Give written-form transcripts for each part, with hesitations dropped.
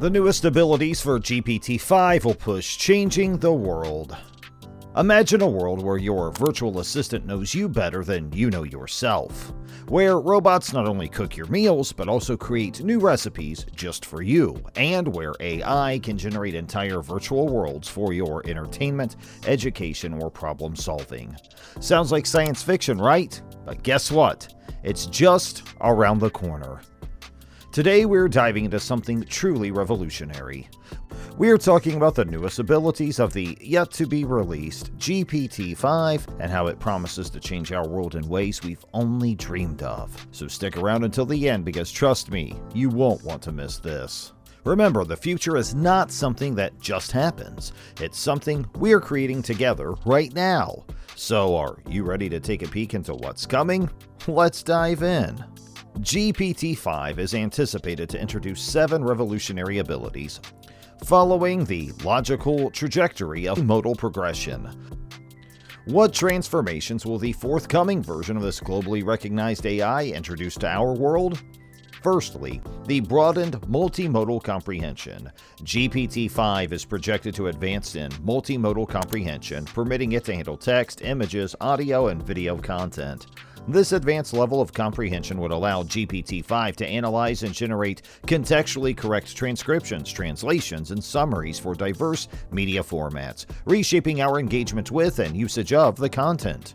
The newest abilities for GPT-5 will push changing the world. Imagine a world where your virtual assistant knows you better than you know yourself, where robots not only cook your meals but also create new recipes just for you, and where AI can generate entire virtual worlds for your entertainment, education, or problem solving. Sounds like science fiction, right? But guess what? It's just around the corner. Today we're diving into something truly revolutionary. We're talking about the newest abilities of the yet-to-be-released GPT-5 and how it promises to change our world in ways we've only dreamed of. So stick around until the end because trust me, you won't want to miss this. Remember, the future is not something that just happens. It's something we're creating together right now. So are you ready to take a peek into what's coming? Let's dive in. GPT-5 is anticipated to introduce 7 revolutionary abilities, following the logical trajectory of modal progression. What transformations will the forthcoming version of this globally recognized AI introduce to our world? Firstly, the broadened multimodal comprehension. GPT-5 is projected to advance in multimodal comprehension, permitting it to handle text, images, audio, and video content. This advanced level of comprehension would allow GPT-5 to analyze and generate contextually correct transcriptions, translations, and summaries for diverse media formats, reshaping our engagement with and usage of the content.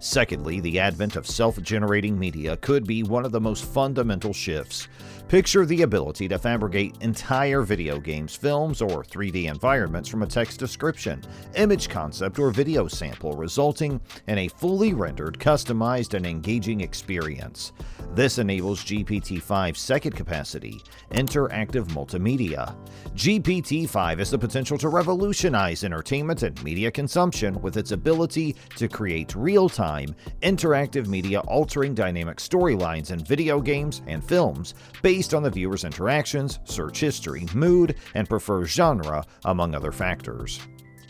Secondly, the advent of self-generating media could be one of the most fundamental shifts. Picture the ability to fabricate entire video games, films, or 3D environments from a text description, image concept, or video sample, resulting in a fully rendered, customized, and engaging experience. This enables GPT-5's second capacity, interactive multimedia. GPT-5 has the potential to revolutionize entertainment and media consumption with its ability to create real-time, interactive media altering dynamic storylines in video games and films based on the viewer's interactions, search history, mood, and preferred genre, among other factors.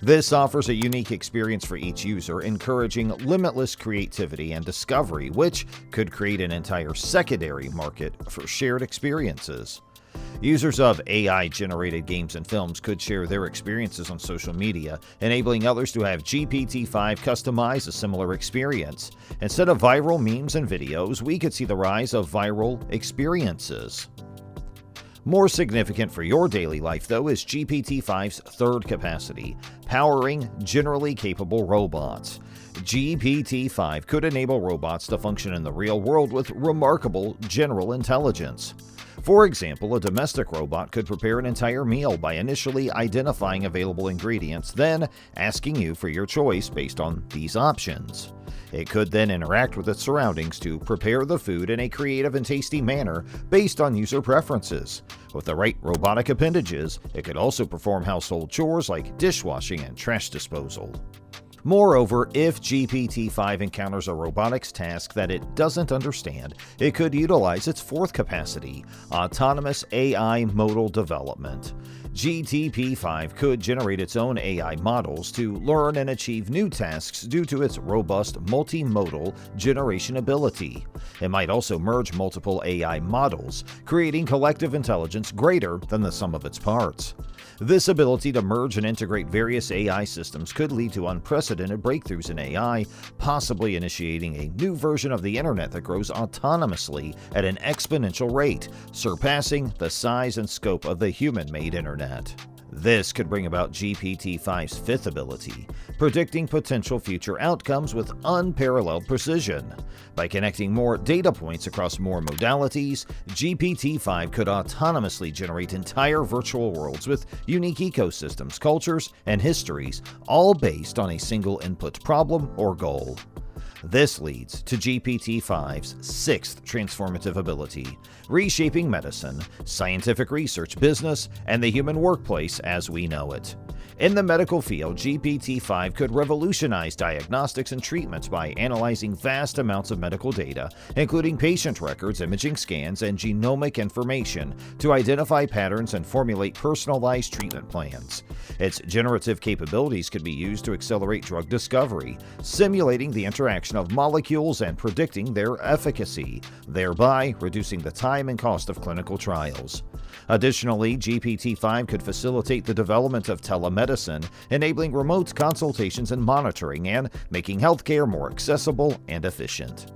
This offers a unique experience for each user, encouraging limitless creativity and discovery, which could create an entire secondary market for shared experiences. Users of AI-generated games and films could share their experiences on social media, enabling others to have GPT-5 customize a similar experience. Instead of viral memes and videos, we could see the rise of viral experiences. More significant for your daily life, though, is GPT-5's third capacity, powering generally capable robots. GPT-5 could enable robots to function in the real world with remarkable general intelligence. For example, a domestic robot could prepare an entire meal by initially identifying available ingredients, then asking you for your choice based on these options. It could then interact with its surroundings to prepare the food in a creative and tasty manner based on user preferences. With the right robotic appendages, it could also perform household chores like dishwashing and trash disposal. Moreover, if GPT-5 encounters a robotics task that it doesn't understand, it could utilize its fourth capacity, autonomous AI modal development. GPT-5 could generate its own AI models to learn and achieve new tasks due to its robust multimodal generation ability. It might also merge multiple AI models, creating collective intelligence greater than the sum of its parts. This ability to merge and integrate various AI systems could lead to unprecedented breakthroughs in AI, possibly initiating a new version of the internet that grows autonomously at an exponential rate, surpassing the size and scope of the human-made internet. This could bring about GPT-5's fifth ability, predicting potential future outcomes with unparalleled precision. By connecting more data points across more modalities, GPT-5 could autonomously generate entire virtual worlds with unique ecosystems, cultures, and histories, all based on a single input problem or goal. This leads to GPT-5's sixth transformative ability, reshaping medicine, scientific research, business, and the human workplace as we know it. In the medical field, GPT-5 could revolutionize diagnostics and treatments by analyzing vast amounts of medical data, including patient records, imaging scans, and genomic information, to identify patterns and formulate personalized treatment plans. Its generative capabilities could be used to accelerate drug discovery, simulating the interaction of molecules and predicting their efficacy, thereby reducing the time and cost of clinical trials. Additionally, GPT-5 could facilitate the development of telemedicine, enabling remote consultations and monitoring, and making healthcare more accessible and efficient.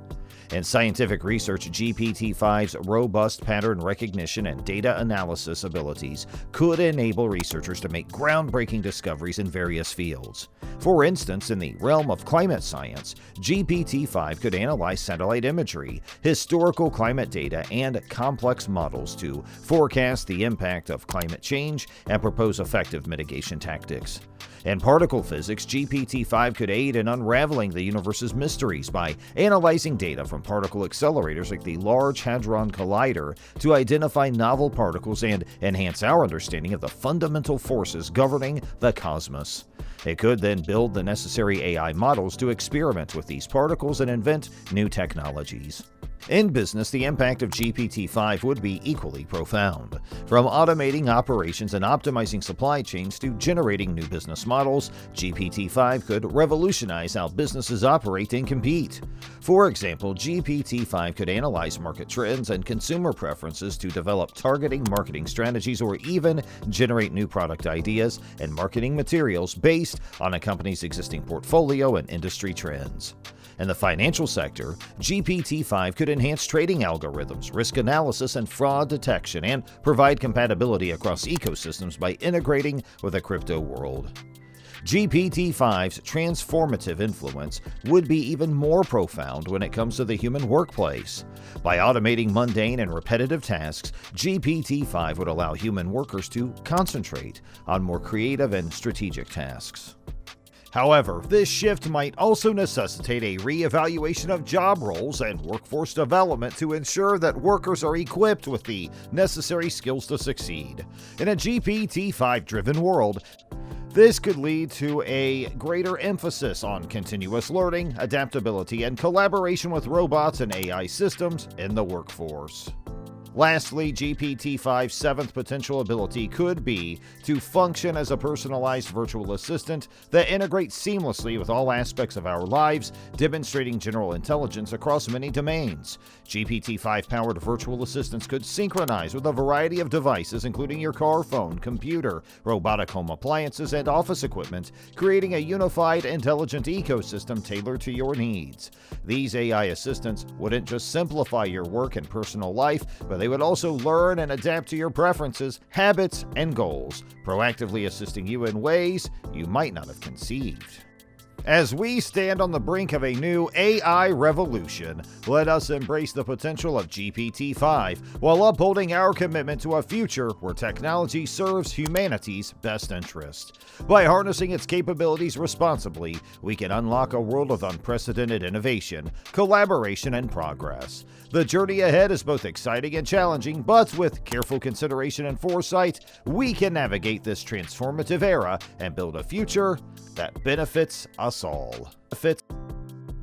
In scientific research, GPT-5's robust pattern recognition and data analysis abilities could enable researchers to make groundbreaking discoveries in various fields. For instance, in the realm of climate science, GPT-5 could analyze satellite imagery, historical climate data, and complex models to forecast the impact of climate change and propose effective mitigation tactics. In particle physics, GPT-5 could aid in unraveling the universe's mysteries by analyzing data from particle accelerators like the Large Hadron Collider to identify novel particles and enhance our understanding of the fundamental forces governing the cosmos. It could then build the necessary AI models to experiment with these particles and invent new technologies. In business, the impact of GPT-5 would be equally profound. From automating operations and optimizing supply chains to generating new business models, GPT-5 could revolutionize how businesses operate and compete. For example, GPT-5 could analyze market trends and consumer preferences to develop targeting marketing strategies or even generate new product ideas and marketing materials based on a company's existing portfolio and industry trends. In the financial sector, GPT-5 could enhance trading algorithms, risk analysis, and fraud detection, and provide compatibility across ecosystems by integrating with the crypto world. GPT-5's transformative influence would be even more profound when it comes to the human workplace. By automating mundane and repetitive tasks, GPT-5 would allow human workers to concentrate on more creative and strategic tasks. However, this shift might also necessitate a re-evaluation of job roles and workforce development to ensure that workers are equipped with the necessary skills to succeed. In a GPT-5-driven world, this could lead to a greater emphasis on continuous learning, adaptability, and collaboration with robots and AI systems in the workforce. Lastly, GPT-5's seventh potential ability could be to function as a personalized virtual assistant that integrates seamlessly with all aspects of our lives, demonstrating general intelligence across many domains. GPT-5-powered virtual assistants could synchronize with a variety of devices, including your car, phone, computer, robotic home appliances, and office equipment, creating a unified, intelligent ecosystem tailored to your needs. These AI assistants wouldn't just simplify your work and personal life, but they would also learn and adapt to your preferences, habits, and goals, proactively assisting you in ways you might not have conceived. As we stand on the brink of a new AI revolution, let us embrace the potential of GPT-5 while upholding our commitment to a future where technology serves humanity's best interest. By harnessing its capabilities responsibly, we can unlock a world of unprecedented innovation, collaboration, and progress. The journey ahead is both exciting and challenging, but with careful consideration and foresight, we can navigate this transformative era and build a future that benefits us all.